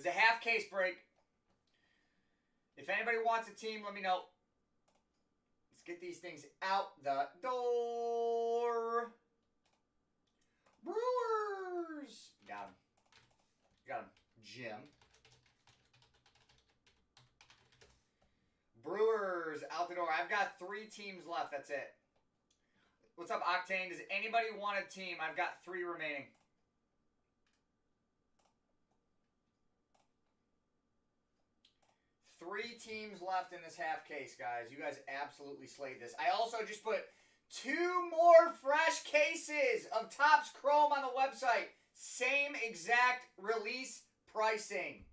There's a half case break. If anybody wants a team, let me know. Let's get these things out the door. Brewers. Got him. Got him. Jim. Brewers out the door. I've got 3 teams left. That's it. What's up, Octane? Does anybody want a team? I've got 3 remaining. Three teams left in this half case, guys. You guys absolutely slayed this. I also just put 2 more fresh cases of Topps Chrome on the website. Same exact release pricing.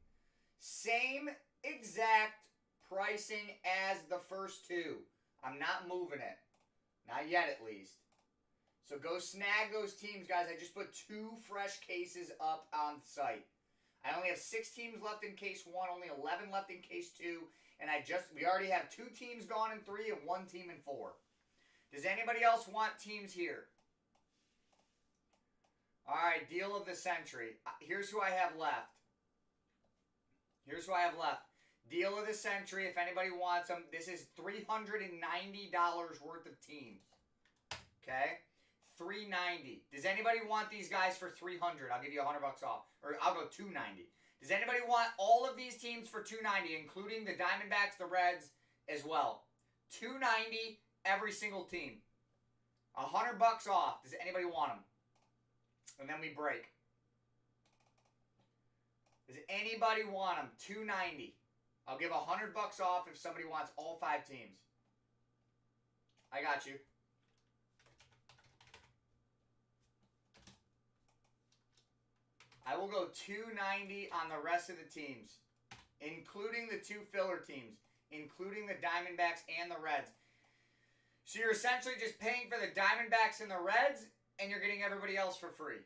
Same exact pricing as the first 2. I'm not moving it. Not yet, at least. So go snag those teams, guys. I just put 2 fresh cases up on the site. I only have 6 teams left in case 1, only 11 left in case 2, and we already have 2 teams gone in 3 and 1 team in 4. Does anybody else want teams here? All right, deal of the century. Here's who I have left. Here's who I have left. Deal of the century, if anybody wants them. This is $390 worth of teams. Okay? $390. Does anybody want these guys for $300? I'll give you $100 off. Or I'll go $290. Does anybody want all of these teams for $290, including the Diamondbacks, the Reds, as well? $290 every single team. $100 off. Does anybody want them? And then we break. Does anybody want them? $290. I'll give $100 off if somebody wants all 5 teams. I got you. I will go $290 on the rest of the teams, including the 2 filler teams, including the Diamondbacks and the Reds. So you're essentially just paying for the Diamondbacks and the Reds, and you're getting everybody else for free.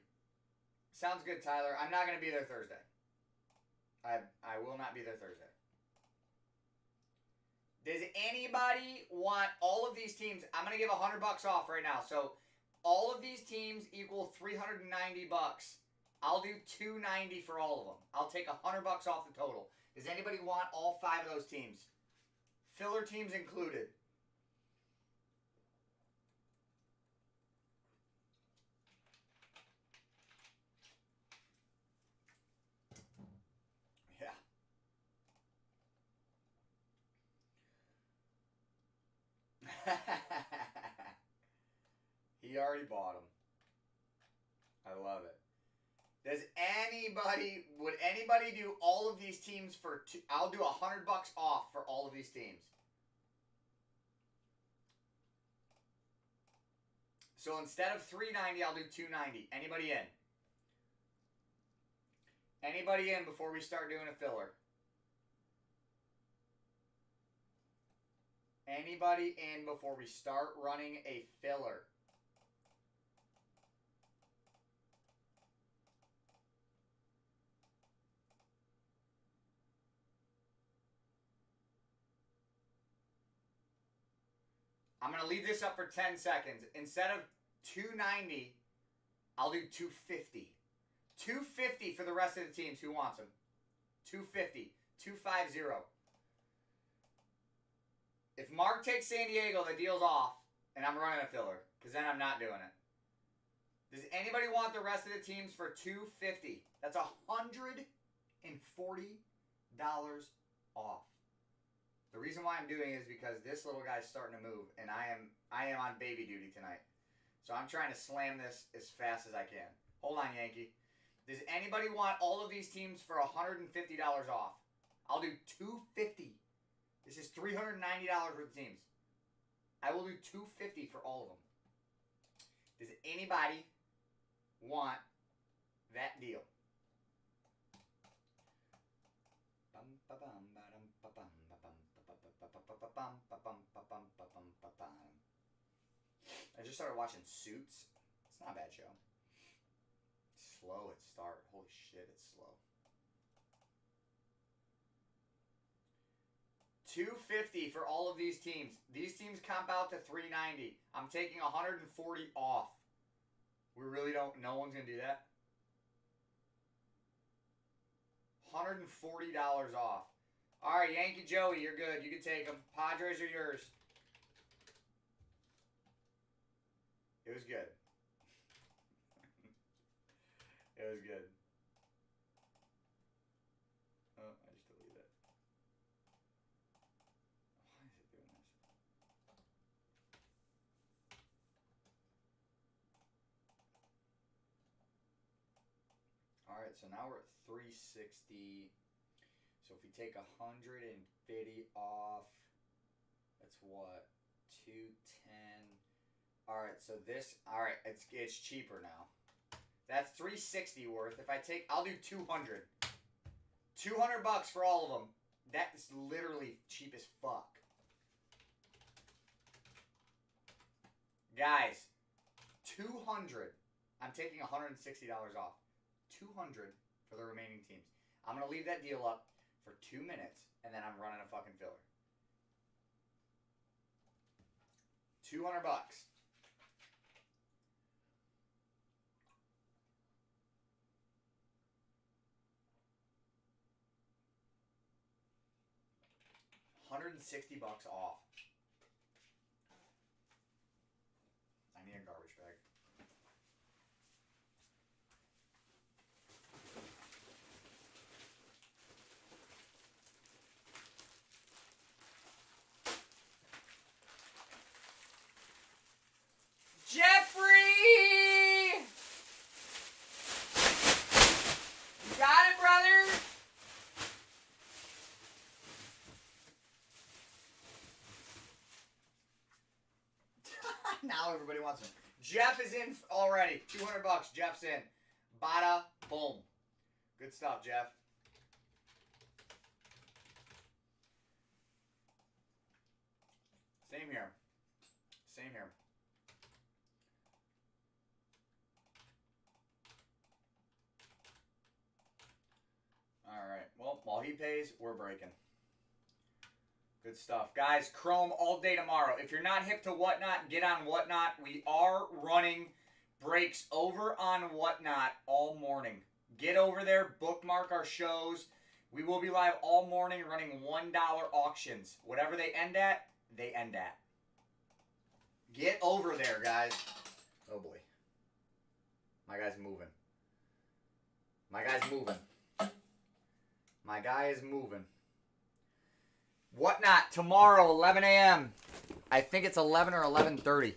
Sounds good, Tyler. I'm not going to be there Thursday. I will not be there Thursday. Does anybody want all of these teams? I'm going to give $100 off right now. So all of these teams equal $390. I'll do $290 for all of them. I'll take $100 off the total. Does anybody want all 5 of those teams? Filler teams included. Yeah. He already bought them. I love it. Would anybody do all of these teams for I'll do $100 off for all of these teams. So instead of $390, I'll do $290. Anybody in? Anybody in before we start doing a filler? Anybody in before we start running a filler? I'm going to leave this up for 10 seconds. Instead of $290, I'll do $250. $250 for the rest of the teams. Who wants them? $250. $250. If Mark takes San Diego, the deal's off, and I'm running a filler, because then I'm not doing it. Does anybody want the rest of the teams for $250? That's $140 off. The reason why I'm doing it is because this little guy's starting to move, and I am on baby duty tonight. So I'm trying to slam this as fast as I can. Hold on, Yankee. Does anybody want all of these teams for $150 off? I'll do $250. This is $390 worth of teams. I will do $250 for all of them. Does anybody want that deal? I just started watching Suits. It's not a bad show. Slow at start. Holy shit, it's slow. $250 for all of these teams. These teams comp out to $390. I'm taking $140 off. We really don't. No one's gonna do that. $140 off. All right, Yankee Joey, you're good. You can take them. Padres are yours. It was good. It was good. Oh, I just deleted it. Why is it doing this? All right, so now we're at 360. So if we take 150 off, that's what? 210. All right, so this, all right, it's cheaper now. That's 360 worth. If I take, I'll do 200. 200 bucks for all of them. That is literally cheap as fuck. Guys, 200. I'm taking $160 off. 200 for the remaining teams. I'm going to leave that deal up for 2 minutes, and then I'm running a fucking filler. 200 bucks. $160 off. I need a garbage bag. Jeffrey! You got it, brother? Now everybody wants him. Jeff is in already. 200 bucks. Jeff's in. Bada boom. Good stuff, Jeff. Same here. Same here. All right. Well, while he pays, we're breaking. Good stuff. Guys, Chrome all day tomorrow. If you're not hip to Whatnot, get on Whatnot. We are running breaks over on Whatnot all morning. Get over there. Bookmark our shows. We will be live all morning running $1 auctions. Whatever they end at, they end at. Get over there, guys. Oh, boy. My guy's moving. My guy's moving. My guy is moving. Whatnot tomorrow, 11 a.m. I think it's 11 or 11:30.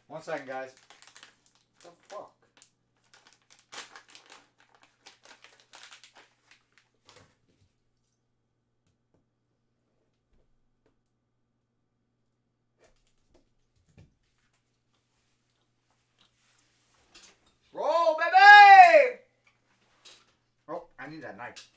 One second, guys. What the fuck? Roll, baby! Oh, I need that knife.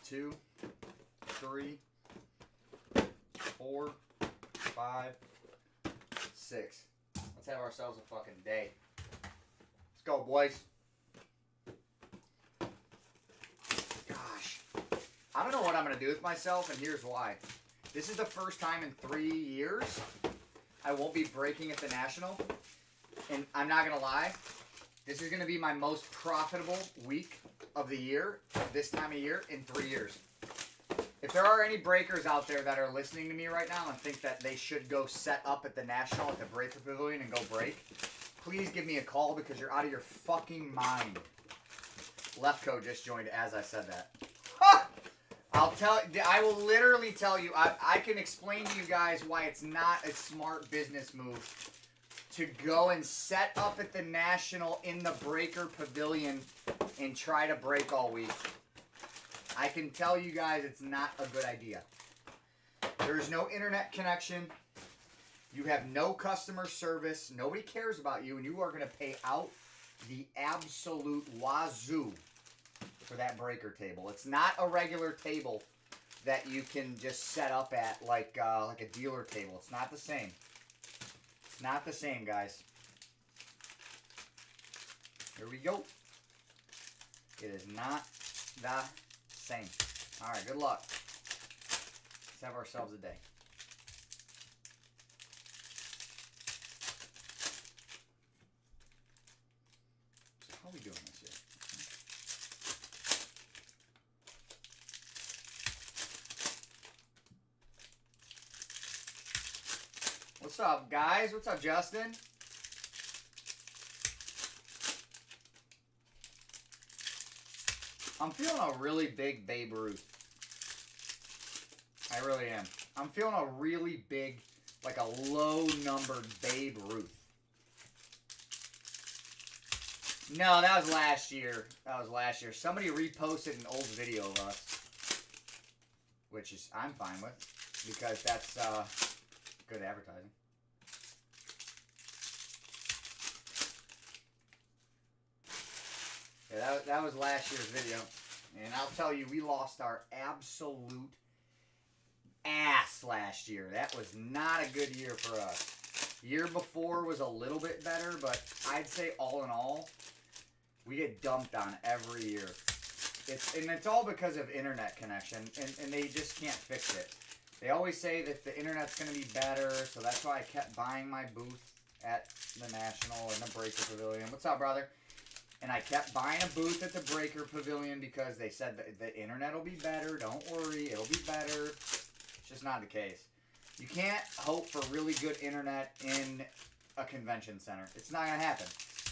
Two, 3, 4, 5, 6. Let's have ourselves a fucking day. Let's go, boys. Gosh. I don't know what I'm going to do with myself, and here's why. This is the first time in 3 years I won't be breaking at the National. And I'm not going to lie, this is going to be my most profitable week of the year, this time of year, in 3 years. If there are any breakers out there that are listening to me right now and think that they should go set up at the National at the Breaker Pavilion and go break, please give me a call because you're out of your fucking mind. Leftco just joined as I said that. Ha! I will literally tell you, I can explain to you guys why it's not a smart business move to go and set up at the National in the Breaker Pavilion and try to break all week. I can tell you guys it's not a good idea. There's no internet connection. You have no customer service. Nobody cares about you, and you are going to pay out the absolute wazoo for that breaker table. It's not a regular table that you can just set up at like a dealer table. It's not the same. It's not the same, guys. Here we go. It is not the same. All right, good luck. Let's have ourselves a day. So how are we doing this year? What's up, guys? What's up, Justin? I'm feeling a really big Babe Ruth. I really am. I'm feeling a really big, like a low-numbered Babe Ruth. No, that was last year. That was last year. Somebody reposted an old video of us, which is I'm fine with because that's good advertising. Yeah, that was last year's video. And I'll tell you, we lost our absolute ass last year. That was not a good year for us. Year before was a little bit better, but I'd say all in all, we get dumped on every year. It's all because of internet connection, and they just can't fix it. They always say that the internet's going to be better, so that's why I kept buying my booth at the National and the Breaker Pavilion. What's up, brother? And I kept buying a booth at the Breaker Pavilion because they said that the internet will be better. Don't worry, it'll be better. It's just not the case. You can't hope for really good internet in a convention center. It's not going to happen.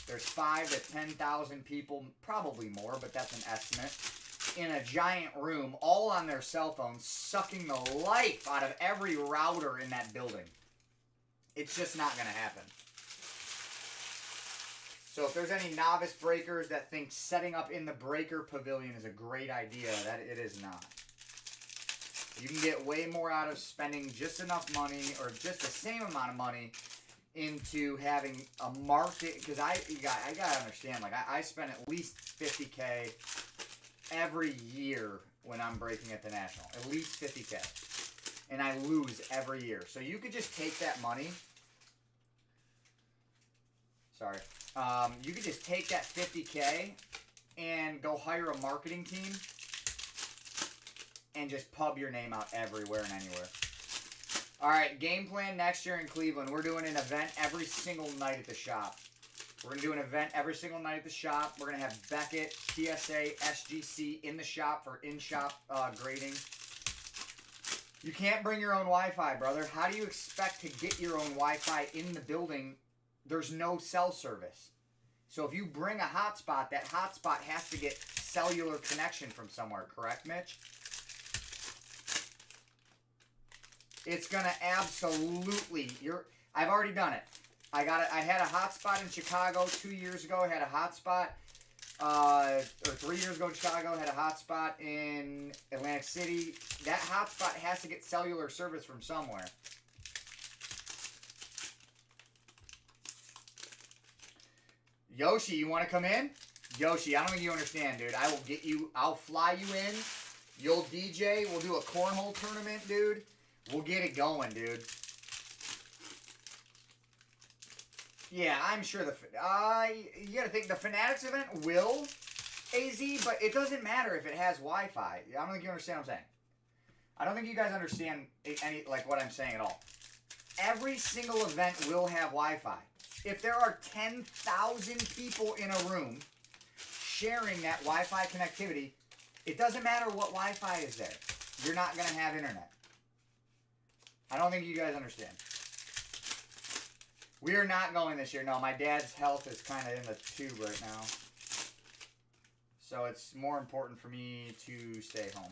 There's 5,000 to 10,000 people, probably more, but that's an estimate, in a giant room, all on their cell phones, sucking the life out of every router in that building. It's just not going to happen. So if there's any novice breakers that think setting up in the Breaker Pavilion is a great idea, that it is not. You can get way more out of spending just enough money or just the same amount of money into having a market. Because you got to understand, like I spend at least $50K every year when I'm breaking at the National. At least $50K. And I lose every year. So you could just take that money. Sorry. You could just take that $50K and go hire a marketing team and just pub your name out everywhere and anywhere. All right, game plan next year in Cleveland. We're doing an event every single night at the shop. We're going to do an event every single night at the shop. We're going to have Beckett, TSA, SGC in the shop for in-shop grading. You can't bring your own Wi-Fi, brother. How do you expect to get your own Wi-Fi in the building? There's no cell service. So if you bring a hotspot, that hotspot has to get cellular connection from somewhere, correct, Mitch? It's gonna absolutely. I've already done it. I had a hotspot in Chicago 2 years ago. I had a hotspot, or 3 years ago in Chicago. I had a hotspot in Atlantic City. That hotspot has to get cellular service from somewhere. Yoshi, you want to come in? Yoshi, I don't think you understand, dude. I'll fly you in. You'll DJ. We'll do a cornhole tournament, dude. We'll get it going, dude. Yeah, I'm sure you gotta think the Fanatics event will, AZ, but it doesn't matter if it has Wi-Fi. I don't think you understand what I'm saying. I don't think you guys understand what I'm saying at all. Every single event will have Wi-Fi. If there are 10,000 people in a room sharing that Wi-Fi connectivity, it doesn't matter what Wi-Fi is there. You're not going to have internet. I don't think you guys understand. We are not going this year. No, my dad's health is kind of in the tube right now. So it's more important for me to stay home.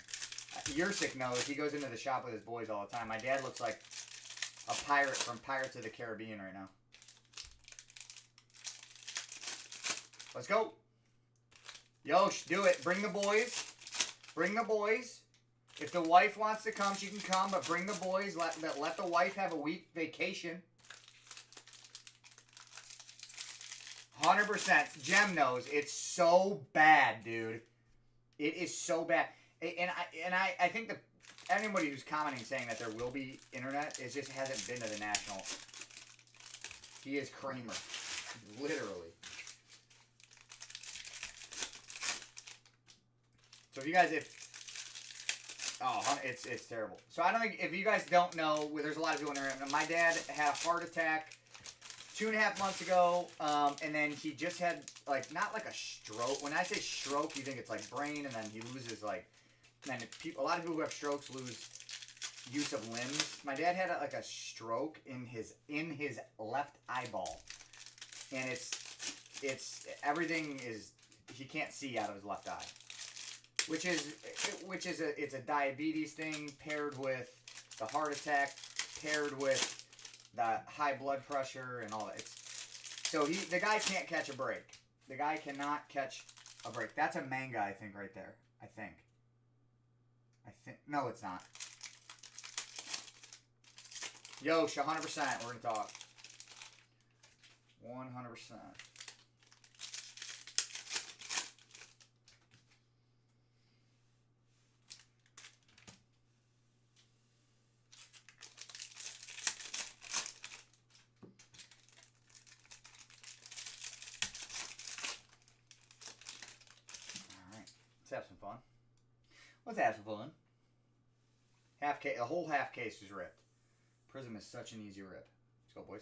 Yersick knows. He goes into the shop with his boys all the time. My dad looks like a pirate from Pirates of the Caribbean right now. Let's go. Yosh, do it. Bring the boys. Bring the boys. If the wife wants to come, she can come, but bring the boys. Let the wife have a week vacation. 100%. Jem knows. It's so bad, dude. It is so bad. And I think that anybody who's commenting saying that there will be internet, it just hasn't been to the National. He is Kramer. Literally. So if you guys, it's terrible. So I don't think, if you guys don't know, there's a lot of people in there. My dad had a heart attack 2.5 months ago, and then he just had, like, not like a stroke. When I say stroke, you think it's like brain, and then he loses, like, and then a lot of people who have strokes lose use of limbs. My dad had like a stroke in his left eyeball, and it's everything is, he can't see out of his left eye, which is a diabetes thing paired with the heart attack, paired with the high blood pressure and all that. So the guy can't catch a break. The guy cannot catch a break. That's a manga, I think, right there. I think. No, it's not. Yosh, 100%. We're going to talk. 100%. Let's have some fun. Let's have some fun. A whole half case is ripped. Prizm is such an easy rip. Let's go, boys.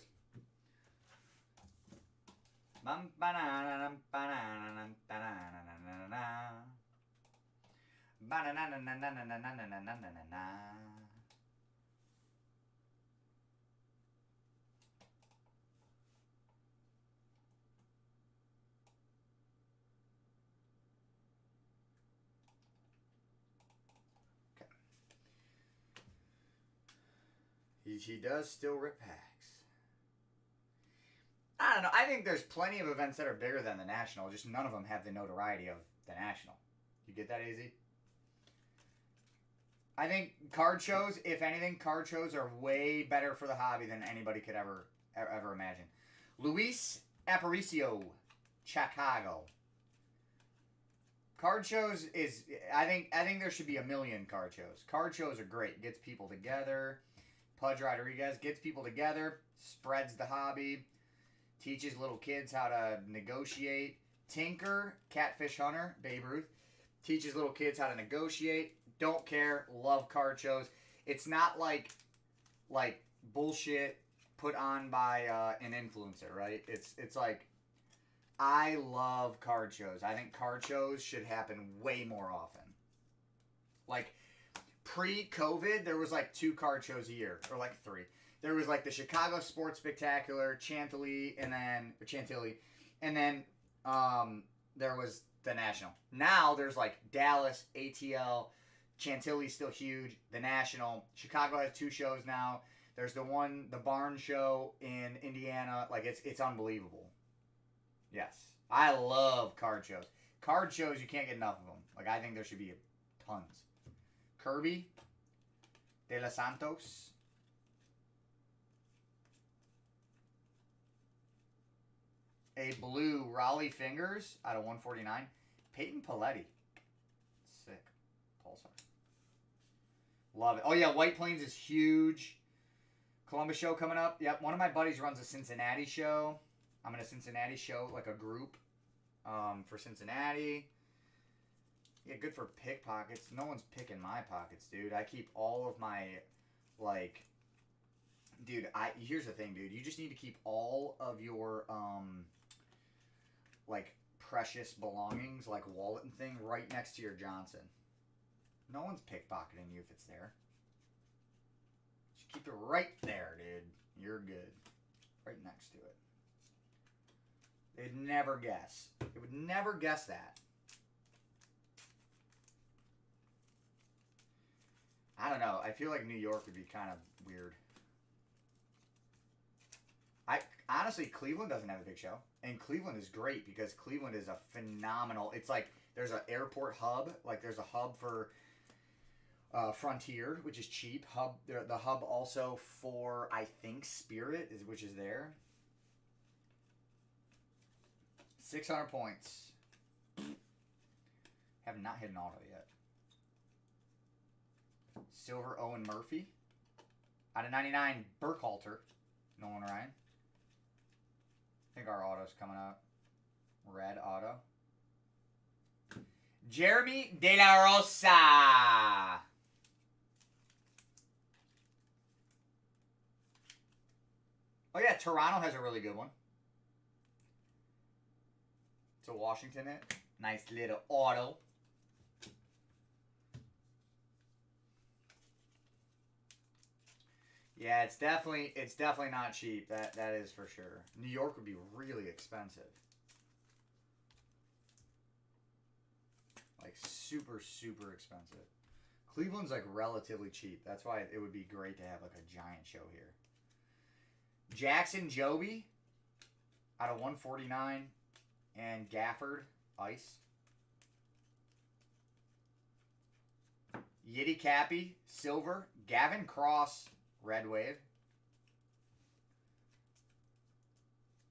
He does still rip packs. I don't know. I think there's plenty of events that are bigger than the National. Just none of them have the notoriety of the National. You get that, AZ? I think card shows, if anything, card shows are way better for the hobby than anybody could ever imagine. Luis Aparicio, Chicago. Card shows is, I think there should be a million card shows. Card shows are great. Gets people together. Pudge Rodriguez gets people together, spreads the hobby, teaches little kids how to negotiate. Tinker, Catfish Hunter, Babe Ruth, teaches little kids how to negotiate. Don't care, love card shows. It's not like bullshit put on by an influencer, right? It's like, I love card shows. I think card shows should happen way more often. Like, pre-COVID, there was like 2 card shows a year, or like 3. There was like the Chicago Sports Spectacular, Chantilly, and then there was the National. Now there's like Dallas, ATL, Chantilly's still huge, the National. Chicago has 2 shows now. There's the Barn Show in Indiana. Like, it's unbelievable. Yes, I love card shows. Card shows, you can't get enough of them. Like, I think there should be tons. Kirby, De Los Santos. A blue Raleigh Fingers out of 149. Peyton Paletti. Sick. Pulsar. Love it. Oh, yeah, White Plains is huge. Columbus show coming up. Yep, one of my buddies runs a Cincinnati show. I'm in a Cincinnati show, like a group for Cincinnati. Yeah, good for pickpockets. No one's picking my pockets, dude. I keep all of my, like, Dude, here's the thing, dude. You just need to keep all of your like precious belongings, like wallet and thing, right next to your Johnson. No one's pickpocketing you if it's there. Just keep it right there, dude. You're good. Right next to it. They'd never guess. They would never guess that. I don't know. I feel like New York would be kind of weird. Honestly, Cleveland doesn't have a big show. And Cleveland is great because Cleveland is a phenomenal... It's like there's an airport hub. Like there's a hub for Frontier, which is cheap. The hub also for, I think, Spirit, which is there. 600 points. Have not hit an auto yet. Silver Owen Murphy. Out of 99, Burkhalter. Nolan Ryan. I think our auto's coming up. Red auto. Jeremy De La Rosa. Oh yeah, Toronto has a really good one. It's a Washington hit. Nice little auto. Yeah, it's definitely not cheap. That is for sure. New York would be really expensive. Like super, super expensive. Cleveland's like relatively cheap. That's why it would be great to have like a giant show here. Jackson Joby out of 149 and Gafford Ice. Yiddy Cappy Silver. Gavin Cross Red Wave.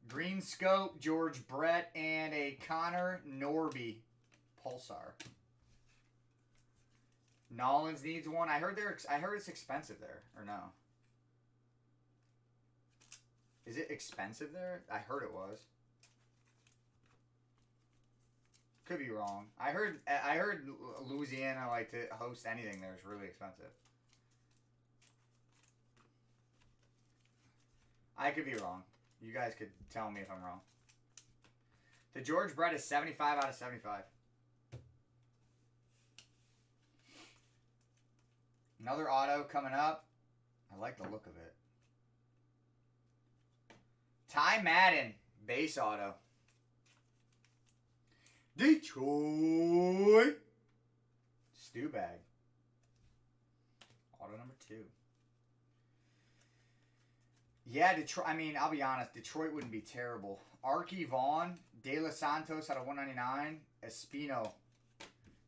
Green Scope George Brett and a Connor Norby Pulsar. Nollins needs one. I heard it's expensive there, or no? Is it expensive there? I heard it was. Could be wrong. I heard Louisiana like to host anything there is really expensive. I could be wrong. You guys could tell me if I'm wrong. The George Brett is 75 out of 75. Another auto coming up. I like the look of it. Ty Madden, base auto. Detroit. Stew bag. Auto number 2. Yeah, Detroit. I mean, I'll be honest. Detroit wouldn't be terrible. Archie Vaughn, De Los Santos out of 199. Espino.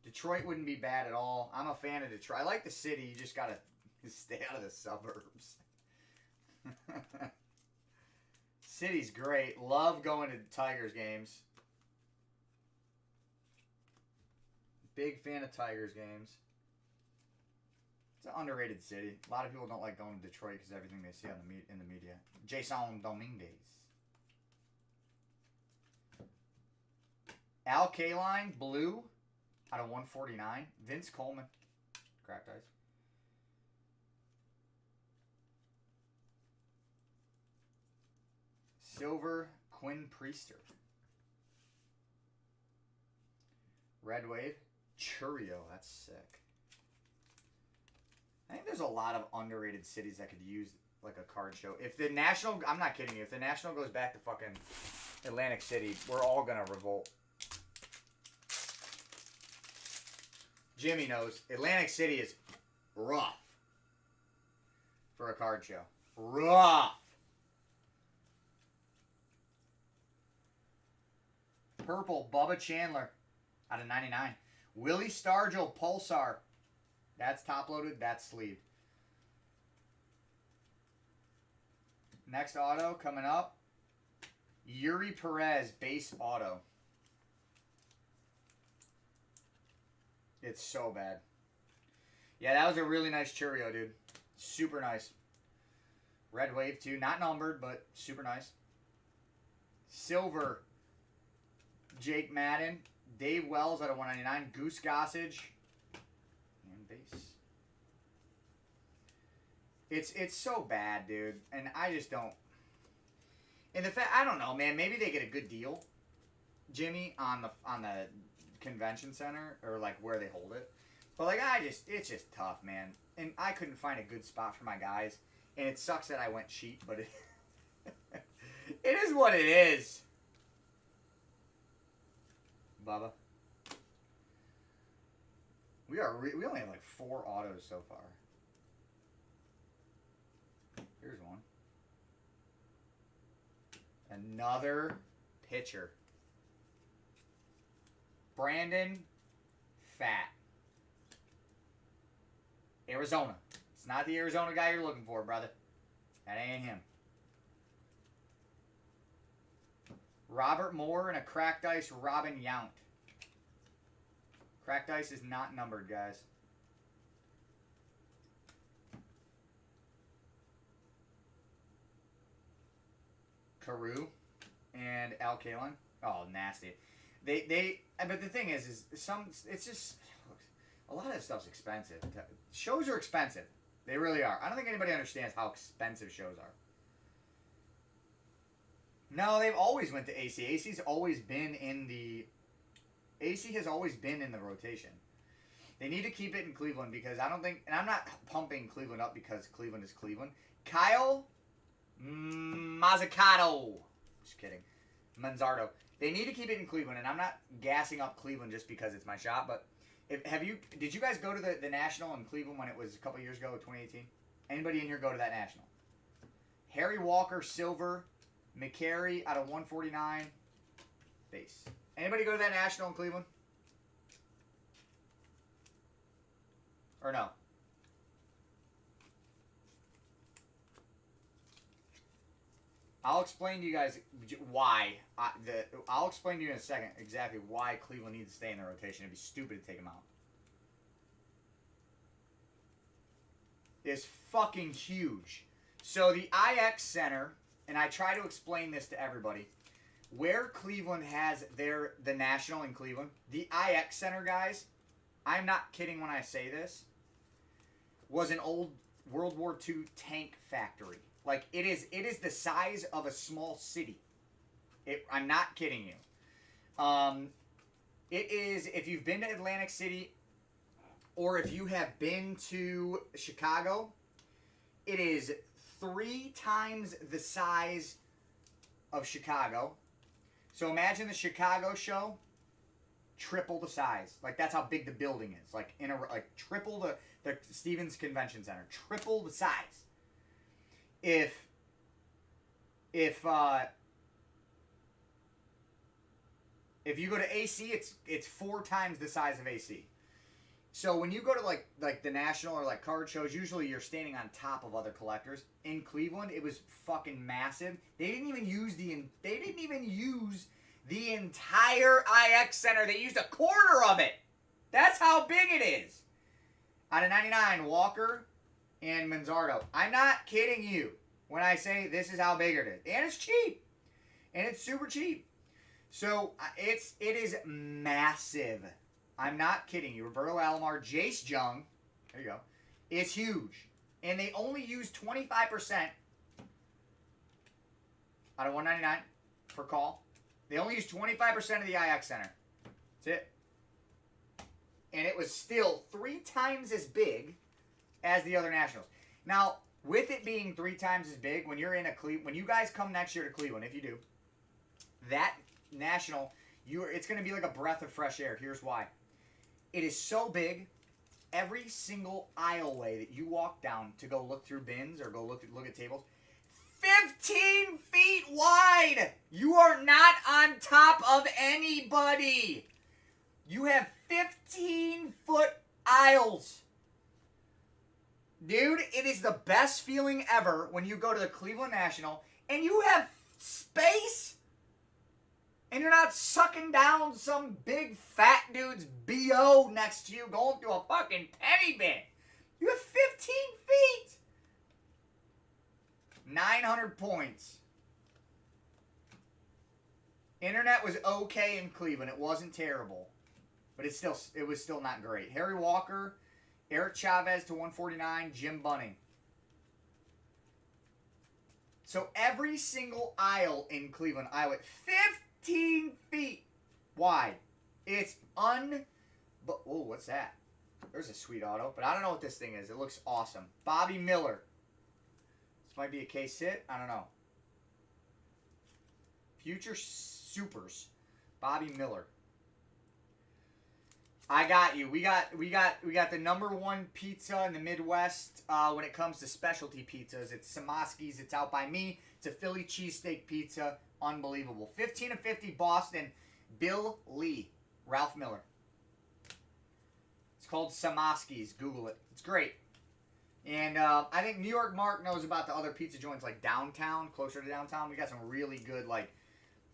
Detroit wouldn't be bad at all. I'm a fan of Detroit. I like the city. You just got to stay out of the suburbs. City's great. Love going to Tigers games. Big fan of Tigers games. It's an underrated city. A lot of people don't like going to Detroit because of everything they see on in the media. Jason Dominguez. Al Kaline, blue, out of 149. Vince Coleman. Cracked ice. Silver, Quinn Priester. Red Wave, Churio. That's sick. I think there's a lot of underrated cities that could use like a card show. If the National, I'm not kidding you, if the National goes back to fucking Atlantic City, we're all gonna revolt. Jimmy knows Atlantic City is rough for a card show. Rough. Purple, Bubba Chandler out of 99. Willie Stargell, Pulsar. That's top-loaded. That's sleeved. Next auto coming up. Yuri Perez, base auto. It's so bad. Yeah, that was a really nice Churio, dude. Super nice. Red Wave, too. Not numbered, but super nice. Silver, Jake Madden. Dave Wells out of 199. Goose Gossage. And base. It's so bad, dude. And I just don't. And the fact, I don't know, man. Maybe they get a good deal, Jimmy, on the convention center or like where they hold it. But like it's just tough, man. And I couldn't find a good spot for my guys. And it sucks that I went cheap, but it it is what it is. Bubba. We only have like 4 autos so far. Here's one. Another pitcher. Brandon Fat. Arizona. It's not the Arizona guy you're looking for, brother. That ain't him. Robert Moore and a cracked ice Robin Yount. Cracked ice is not numbered, guys. Carew and Al Kaline. Oh, nasty. But the thing is it's just, a lot of this stuff's expensive. Shows are expensive. They really are. I don't think anybody understands how expensive shows are. No, they've always went to AC. AC has always been in the rotation. They need to keep it in Cleveland because I don't think, and I'm not pumping Cleveland up because Cleveland is Cleveland. Kyle Mazzucato. Just kidding. Manzardo. They need to keep it in Cleveland, and I'm not gassing up Cleveland just because it's my shop, but did you guys go to the National in Cleveland when it was a couple years ago, 2018? Anybody in here go to that National? Harry Walker, silver. McCary out of 149. Base. Anybody go to that National in Cleveland? Or no? I'll explain to you guys why. I'll explain to you in a second exactly why Cleveland needs to stay in the rotation. It'd be stupid to take them out. It's fucking huge. So the IX Center, and I try to explain this to everybody, where Cleveland has the National in Cleveland, the IX Center, guys, I'm not kidding when I say this, was an old World War II tank factory. Like, it is the size of a small city. I'm not kidding you. It is, if you've been to Atlantic City, or if you have been to Chicago, it is 3 times the size of Chicago. So imagine the Chicago show, triple the size. Like, that's how big the building is. Like, triple the Stevens Convention Center. Triple the size. If you go to AC, it's 4 times the size of AC. So when you go to like the National or like card shows, usually you're standing on top of other collectors. In Cleveland, it was fucking massive. They didn't even use the entire IX Center. They used a quarter of it. That's how big it is. Out of 99, Walker and Manzardo. I'm not kidding you when I say this is how big it is. And it's cheap. And it's super cheap. So it is massive. I'm not kidding you. Roberto Alomar, Jace Jung, there you go. It's huge. And they only use 25% out of 199 per call. They only use 25% of the IX Center. That's it. And it was still 3 times as big as the other Nationals. Now, with it being 3 times as big, when you're in when you guys come next year to Cleveland, if you do, that National, it's going to be like a breath of fresh air. Here's why. It is so big, every single aisleway that you walk down to go look through bins or go look at tables, 15 feet wide! You are not on top of anybody! You have 15-foot aisles. Dude, it is the best feeling ever when you go to the Cleveland National and you have space and you're not sucking down some big fat dude's BO next to you going through a fucking penny bin. You have 15 feet. 900 points. Internet was okay in Cleveland. It wasn't terrible. But it was still not great. Harry Walker, Eric Chavez to 149, Jim Bunning. So every single aisle in Cleveland, aisle 15 feet wide. It's but oh, what's that? There's a sweet auto, but I don't know what this thing is. It looks awesome. Bobby Miller. This might be a case hit. I don't know. Future Supers. Bobby Miller. I got you. We got the #1 pizza in the Midwest when it comes to specialty pizzas. It's Samaski's. It's out by me. It's a Philly cheesesteak pizza. Unbelievable. 15 of 50 Boston. Bill Lee. Ralph Miller. It's called Samaski's. Google it. It's great. And I think New York Mark knows about the other pizza joints like downtown, closer to downtown. We got some really good like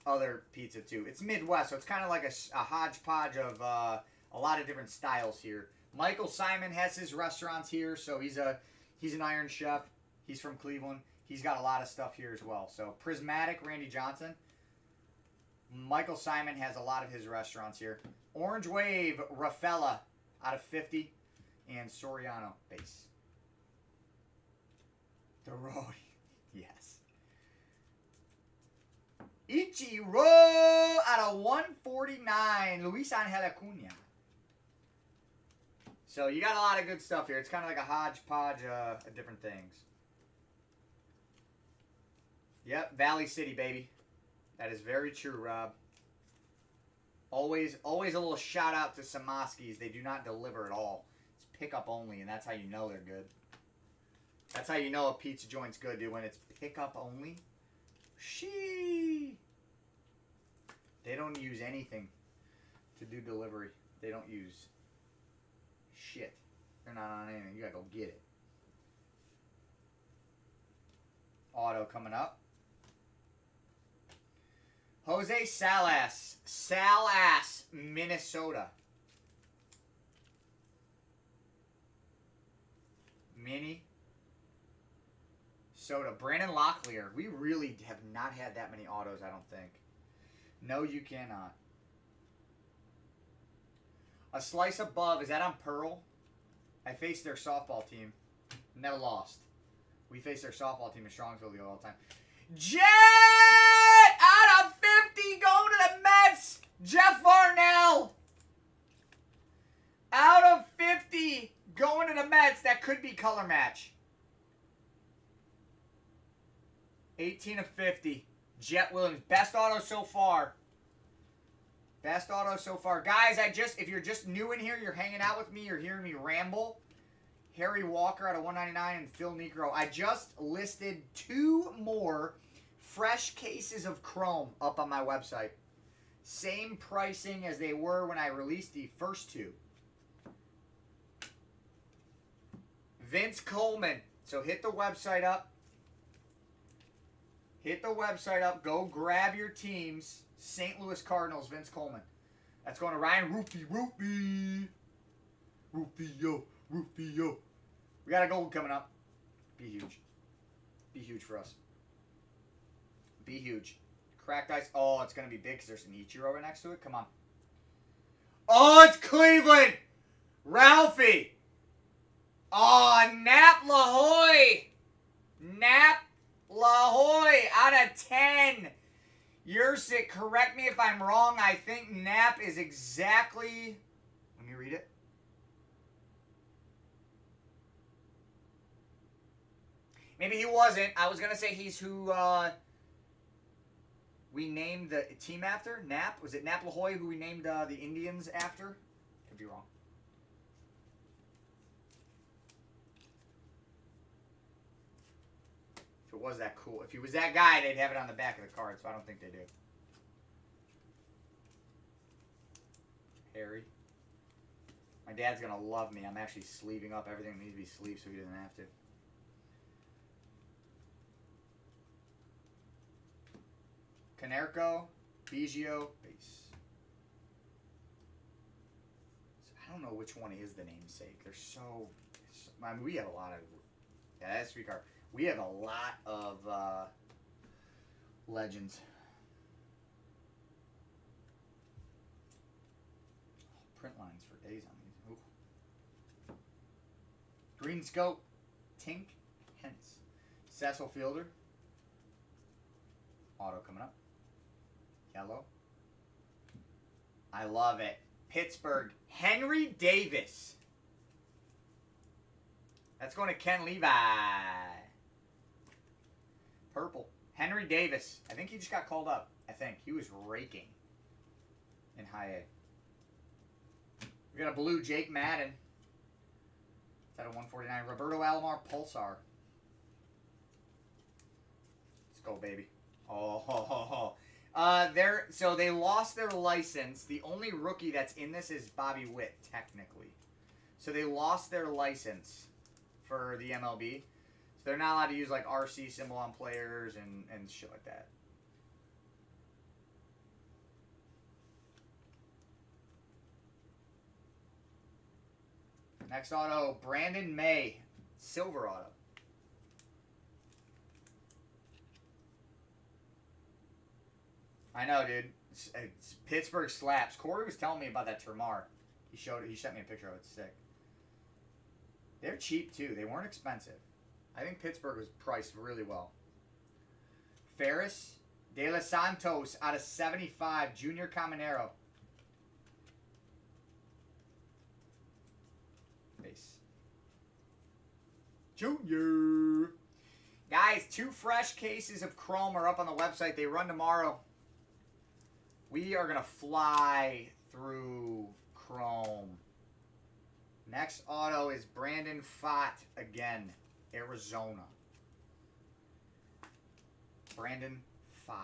other pizza too. It's Midwest, so it's kind of like a hodgepodge of a lot of different styles here. Michael Simon has his restaurants here, so he's an Iron Chef. He's from Cleveland. He's got a lot of stuff here as well. So Prismatic, Randy Johnson. Michael Simon has a lot of his restaurants here. Orange Wave, Rafaela out of 50, and Soriano base. The road, yes. Ichiro out of 149, Luis Angel Acuna. So you got a lot of good stuff here. It's kind of like a hodgepodge of different things. Yep, Valley City, baby. That is very true, Rob. Always a little shout out to Samaski's. They do not deliver at all. It's pickup only, and that's how you know they're good. That's how you know a pizza joint's good, dude, when it's pickup only. Shee. They don't use anything to do delivery. They don't use shit. They're not on anything. You gotta go get it. Auto coming up. Jose Salas. Salas, Minnesota. Mini. Soda. Brandon Locklear. We really have not had that many autos, I don't think. No, you cannot. A slice above. Is that on Pearl? I faced their softball team. Never lost. We faced their softball team in Strongsville all the time. Jet! Out of 50 going to the Mets! Jeff Varnell! Out of 50 going to the Mets. That could be color match. 18 of 50. Jet Williams. Best auto so far. Best auto so far. Guys, if you're just new in here, you're hanging out with me, you're hearing me ramble. Harry Walker out of 199 and Phil Negro. I just listed 2 more fresh cases of Chrome up on my website. Same pricing as they were when I released the first 2. Vince Coleman. So hit the website up. Hit the website up. Go grab your teams. St. Louis Cardinals, Vince Coleman. That's going to Ryan Rufio. Rufio. We got a gold coming up. Be huge. Be huge for us. Be huge. Cracked ice. Oh, it's going to be big because there's an Ichiro right next to it. Come on. Oh, it's Cleveland. Ralphie. Oh, Nap LaHoy. Nap LaHoy out of 10. Yersic, correct me if I'm wrong. I think Nap is exactly... Let me read it. Maybe he wasn't. I was going to say he's who we named the team after. Nap. Was it Nap LaHoy who we named the Indians after? Could be wrong. If it was that cool. If he was that guy, they'd have it on the back of the card, so I don't think they do. Harry. My dad's going to love me. I'm actually sleeving up everything that needs to be sleeved so he doesn't have to. Canerco, Biggio, base. So I don't know which one is the namesake. They're so... I mean, we have a lot of... Yeah, that's sweet card. We have a lot of legends. Oh, print lines for days on these. Ooh. Green Scope, Tink, Hence. Cecil Fielder. Auto coming up. Yellow. I love it. Pittsburgh. Henry Davis. That's going to Ken Levi. Purple. Henry Davis. I think he just got called up. I think. He was raking in high A. We got a blue Jake Madden. It's at a 149. Roberto Alomar Pulsar. Let's go, baby. Oh, ho, ho, ho. So they lost their license. The only rookie that's in this is Bobby Witt, technically. So they lost their license for the MLB. So they're not allowed to use like RC symbol on players and shit like that. Next auto, Brandon May, silver auto. I know, dude. It's Pittsburgh slaps. Corey was telling me about that Termar. He sent me a picture of it. It's sick. They're cheap too. They weren't expensive. I think Pittsburgh was priced really well. Ferris De Los Santos out of 75, Junior Caminero. Base. Junior. Guys, 2 fresh cases of Chrome are up on the website. They run tomorrow. We are going to fly through Chrome. Next auto is Brandon Pfaadt again, Arizona. Brandon Pfaadt.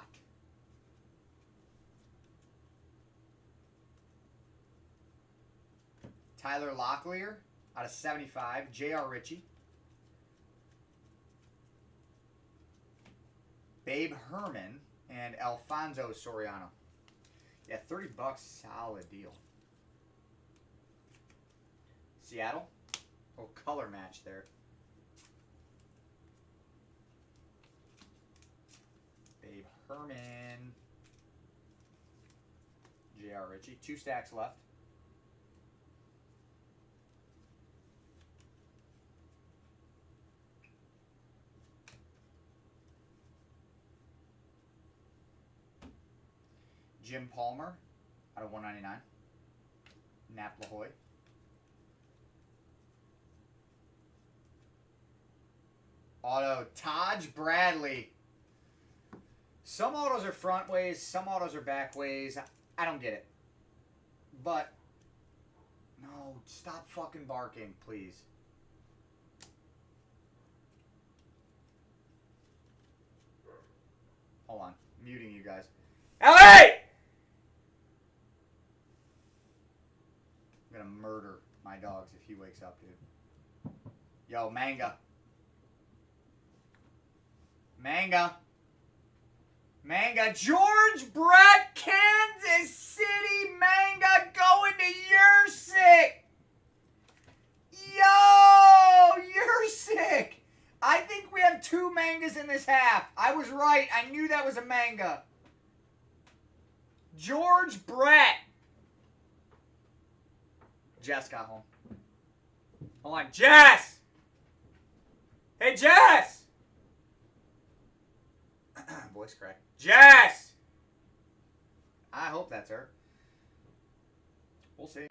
Tyler Locklear out of 75, J.R. Ritchie. Babe Herman and Alfonso Soriano. Yeah, $30, solid deal. Seattle, little color match there. Babe Herman, J.R. Ritchie, 2 stacks left. Jim Palmer out of 199. Nap LaHoy. Auto Taj Bradley. Some autos are front ways, some autos are back ways. I don't get it. But no, stop fucking barking, please. Hold on, I'm muting you guys. LA! I'm gonna murder my dogs if he wakes up, dude. Yo, Manga. Manga. Manga. George Brett, Kansas City. Manga going to your sick. Yo, you're sick. I think we have 2 mangas in this half. I was right. I knew that was a manga. George Brett. Jess got home. Hold on. Jess! Hey, Jess! Voice crack. Jess! I hope that's her. We'll see.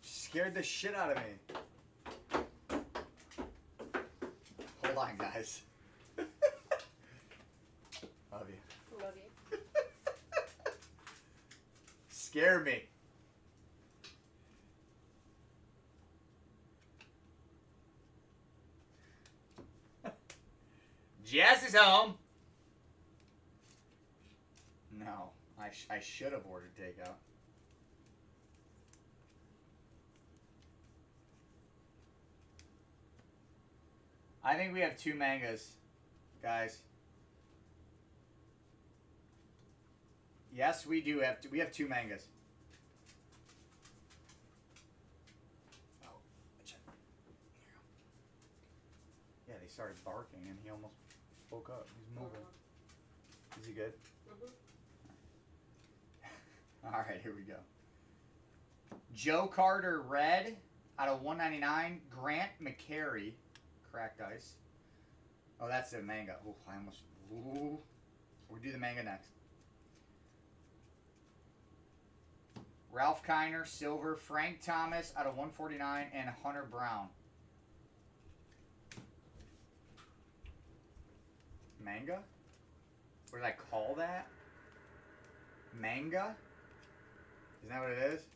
Scared the shit out of me. Hold on, guys. Love you. Love you. Scare me. Jess is home. No, I should have ordered takeout. I think we have 2 mangas, guys. Yes, we do have. We have 2 mangas. Oh, yeah, they started barking, and he almost woke up. He's moving. Is he good? Mm-hmm. All right, here we go. Joe Carter red out of 199. Grant McCary, cracked ice. Oh, that's the manga. Oh, I almost. Ooh. We'll do the manga next. Ralph Kiner, silver. Frank Thomas out of 149. And Hunter Brown. Manga? What did I call that? Manga? Isn't that what it is?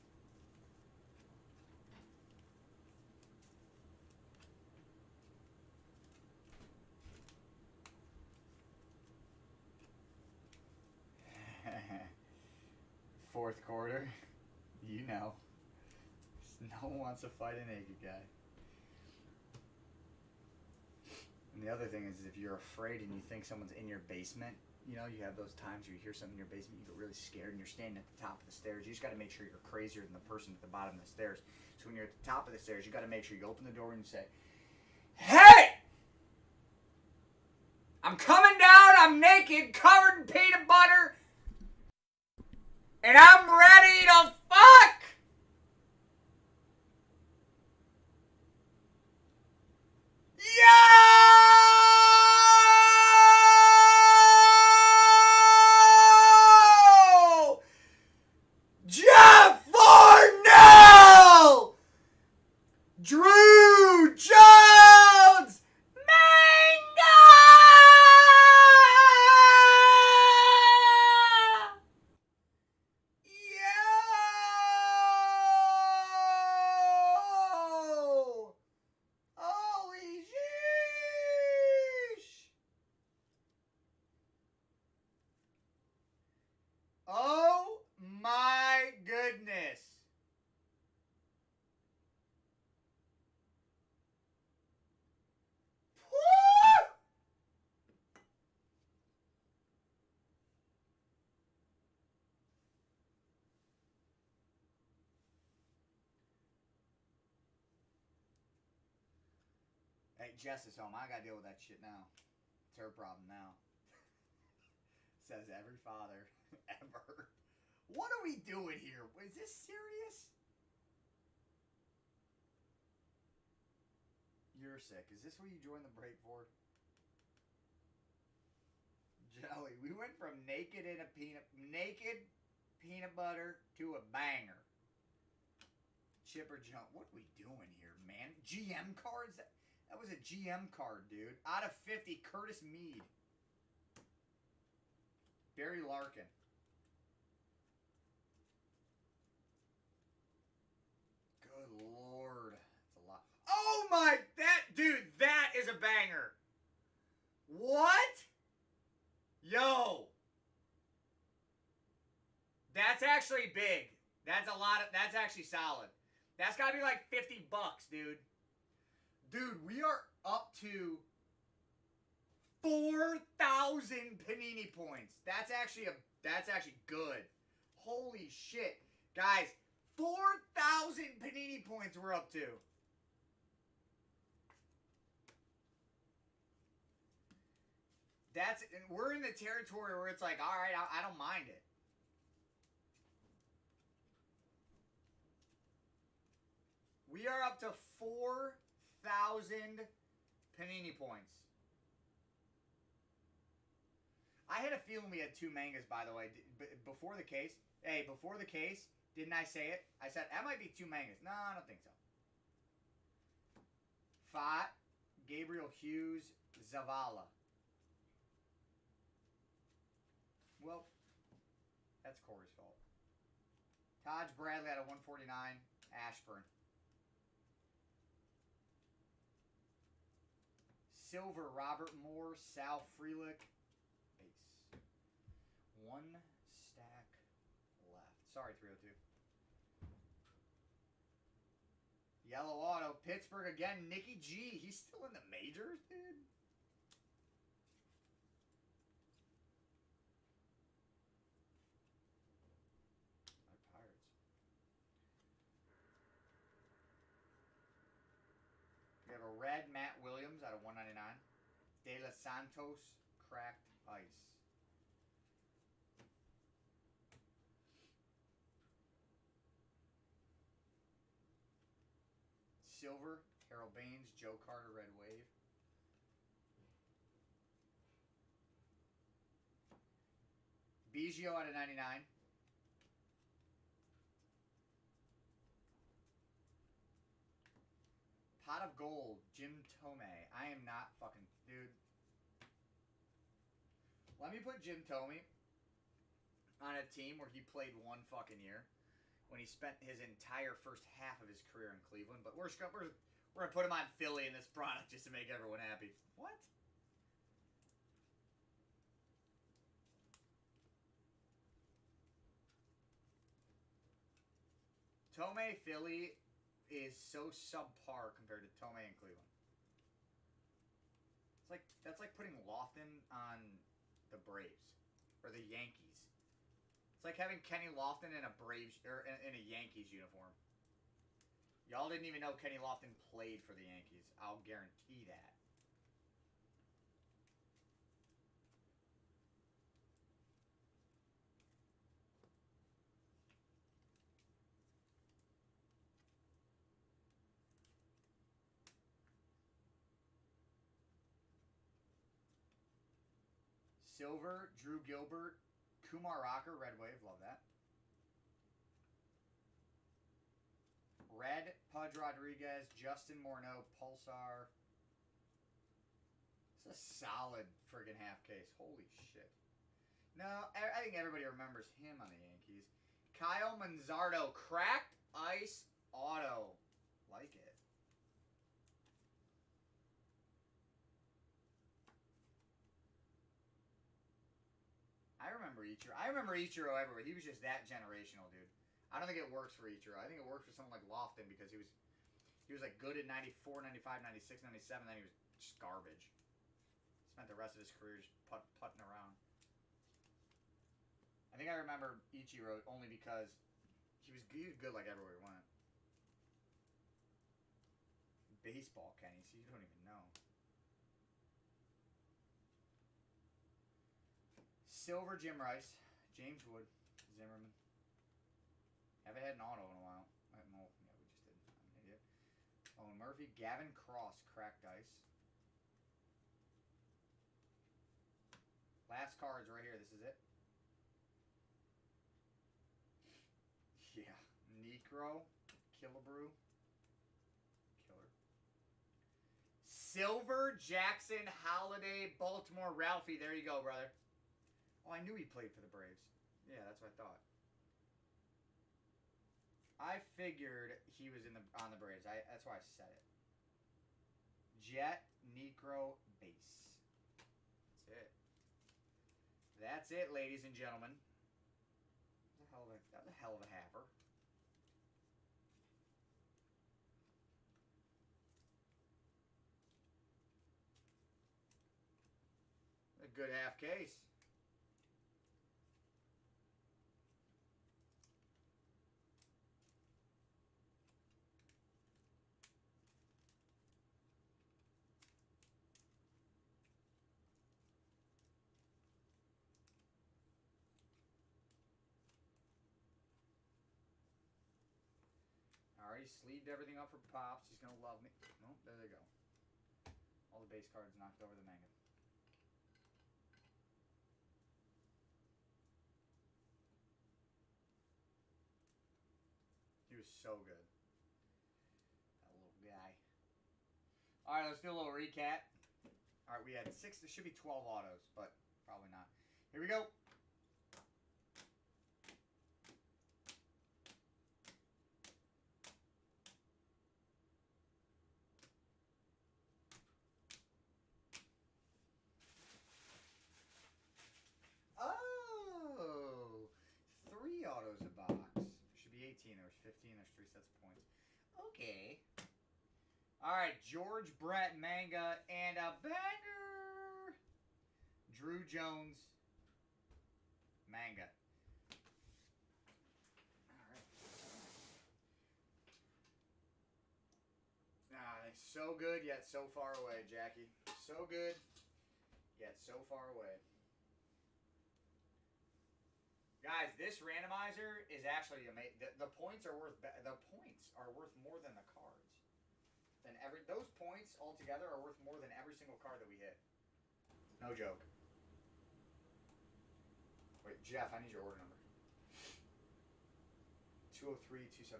Fourth quarter. You know. No one wants to fight a naked guy. And the other thing is, if you're afraid and you think someone's in your basement, you know, you have those times where you hear something in your basement, you get really scared, and you're standing at the top of the stairs. You just got to make sure you're crazier than the person at the bottom of the stairs. So when you're at the top of the stairs, you got to make sure you open the door and you say, "Hey! I'm coming down, I'm naked, covered in peanut butter, and I'm ready to fuck!" Yo! Jeff Farnell! Drew Jones! Manga! Yo! Holy sheesh! Oh my goodness. Woo! Hey, Jess is home. I gotta deal with that shit now. It's her problem now. Says every father ever. What are we doing here? Is this serious? You're sick. Is this what you joined the break for? Jelly. We went from naked peanut butter to a banger. Chipper jump. What are we doing here, man? GM cards? That was a GM card, dude. Out of 50, Curtis Mead. Barry Larkin. Good lord. That's a lot. Oh my, dude, that is a banger. What? Yo. That's actually big. That's a lot of, that's actually solid. That's gotta be like $50, dude. Dude, we are up to 4,000 Panini points. That's actually good. Holy shit. Guys, 4,000 Panini points we're up to. We're in the territory where it's like, all right, I don't mind it. We are up to 4,000 Panini points. I had a feeling we had two mangas, by the way. Before the case, didn't I say it? I said, that might be two mangas. No, I don't think so. Fott, Gabriel Hughes, Zavala. Well, that's Corey's fault. Taj Bradley out of 149, Ashburn. Silver, Robert Moore, Sal Frelick. Base. One stack left. Sorry, 302. Yellow auto. Pittsburgh again. Nicky G. He's still in the majors, dude. My Pirates. We have a red Matt Williams out of 199. De Los Santos, cracked ice. Silver, Harold Baines, Joe Carter, Red Wave. Biggio out of 99. Pot of Gold, Jim Tomei. I am not fucking... Dude. Let me put Jim Tomei on a team where he played one fucking year. When he spent his entire first half of his career in Cleveland. But we're going to put him on Philly in this product just to make everyone happy. What? Tomei Philly is so subpar compared to Tomei in Cleveland. It's like that's like putting Lofton on the Braves or the Yankees. It's like having Kenny Lofton in a Braves or in a Yankees uniform. Y'all didn't even know Kenny Lofton played for the Yankees. I'll guarantee that. Silver, Drew Gilbert, Kumar Rocker, Red Wave, love that. Red, Pudge Rodriguez, Justin Morneau, Pulsar. It's a solid friggin' half case. Holy shit. No, I think everybody remembers him on the Yankees. Kyle Manzardo, cracked ice auto. Like it. I remember Ichiro. I remember Ichiro everywhere. He was just that generational, dude. I don't think it works for Ichiro. I think it works for someone like Lofton because he was like good at 94, 95, 96, 97, then he was just garbage. Spent the rest of his career just putting around. I think I remember Ichiro only because he was good like everywhere he went. Baseball, Kenny, so you don't even know. Silver, Jim Rice, James Wood, Zimmerman. Haven't had an auto in a while. Yeah, we just did. I'm an idiot. Owen Murphy, Gavin Cross, cracked ice. Last cards right here. This is it. Yeah. Necro, Killebrew. Killer. Silver, Jackson, Holiday, Baltimore, Ralphie. There you go, brother. Oh, I knew he played for the Braves. Yeah, that's what I thought. I figured he was on the Braves. That's why I said it. Jet, Necro, Base. That's it. That's it, ladies and gentlemen. That was a hell of a happer. A good half case. I already sleeved everything up for Pops. He's going to love me. Oh, there they go. All the base cards knocked over the manga. He was so good. That little guy. All right, let's do a little recap. All right, we had 6. There should be 12 autos, but probably not. Here we go. Oh, 3 autos a box. There should be 18. There's 15. There's 3 sets of points. Okay. All right, George Brett manga and a banger. Drew Jones manga. All right. Ah, so good yet so far away, Jackie. So good yet so far away. Guys, this randomizer is actually amazing. The points are worth more than the cards. then those points altogether are worth more than every single card that we hit. No joke. Wait, Jeff, I need your order number. 203-275.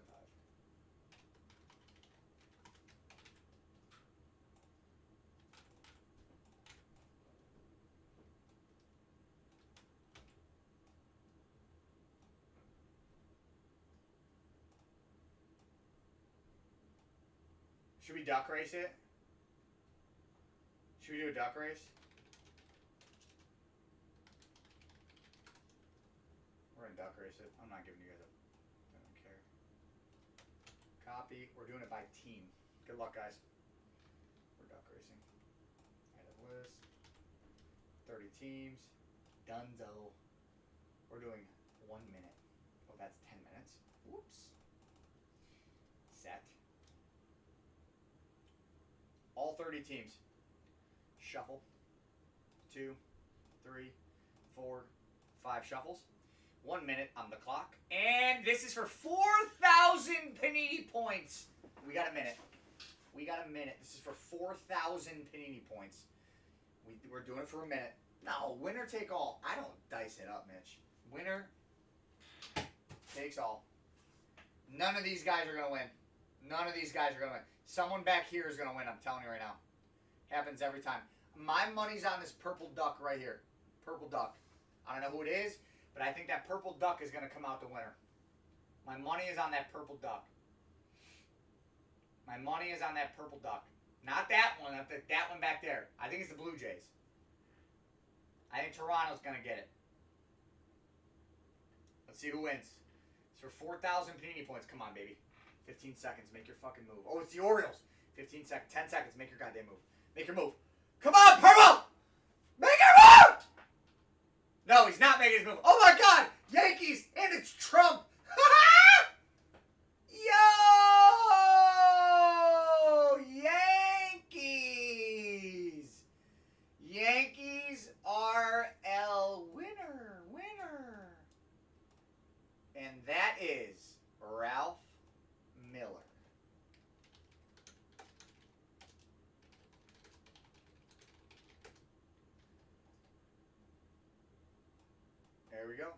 Should we duck race it? Should we do a duck race? We're gonna duck race it. I'm not giving you guys a... I don't care. Copy. We're doing it by team. Good luck, guys. We're duck racing. Edit list. 30 teams. Dunzo. We're doing 1 minute. Oh, that's 10 minutes. Whoops. Set. All 30 teams. Shuffle. 2, 3, 4, 5 shuffles. 1 minute on the clock. And this is for 4,000 Panini points. We got a minute. We got a minute. This is for 4,000 Panini points. We're doing it for a minute. No, winner take all. I don't dice it up, Mitch. Winner takes all. None of these guys are going to win. None of these guys are going to win. Someone back here is going to win, I'm telling you right now. Happens every time. My money's on this purple duck right here. Purple duck. I don't know who it is, but I think that purple duck is going to come out the winner. My money is on that purple duck. My money is on that purple duck. Not that one. That one back there. I think it's the Blue Jays. I think Toronto's going to get it. Let's see who wins. It's for 4,000 Panini points. Come on, baby. 15 seconds. Make your fucking move. Oh, it's the Orioles. 15 seconds. 10 seconds. Make your goddamn move. Make your move. Come on, purple! Make your move! No, he's not making his move. Oh, my God. Yankees. And it's Trump. Yo! Yankees. Yankees RL winner. And that is Ralph Miller. There we go.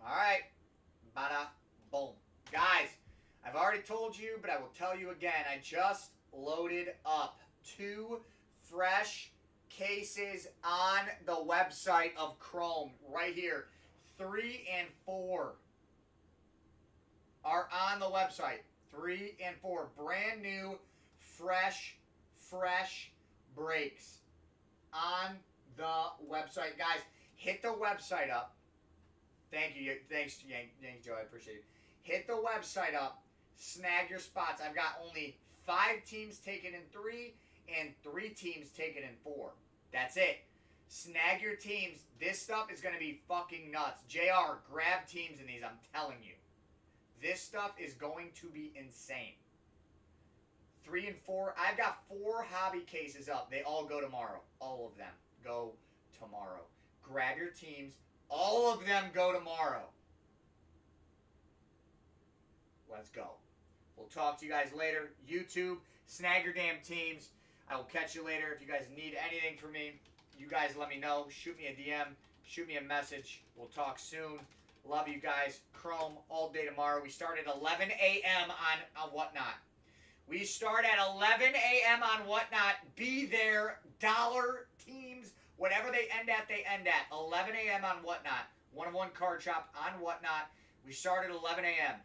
All right. Bada boom. Guys, I've already told you, but I will tell you again. I just loaded up 2 fresh cases on the website of Chrome right here. 3 and 4 are on the website. 3 and 4. Brand new, fresh breaks on the website. Guys, hit the website up. Thank you. Thanks, Joe. I appreciate it. Hit the website up. Snag your spots. I've got only 5 teams taken in 3 and 3 teams taken in 4. That's it. Snag your teams. This stuff is going to be fucking nuts. JR, grab teams in these. I'm telling you. This stuff is going to be insane. 3 and 4. I've got 4 hobby cases up. They all go tomorrow. All of them go tomorrow. Grab your teams. All of them go tomorrow. Let's go. We'll talk to you guys later. YouTube, snag your damn teams. I will catch you later. If you guys need anything from me, you guys let me know. Shoot me a DM. Shoot me a message. We'll talk soon. Love you guys. Chrome all day tomorrow. We start at 11 a.m. on Whatnot. We start at 11 a.m. on Whatnot. Be there. Dollar teams. Whatever they end at, they end at. 11 a.m. on Whatnot. 1-of-1 card shop on Whatnot. We start at 11 a.m.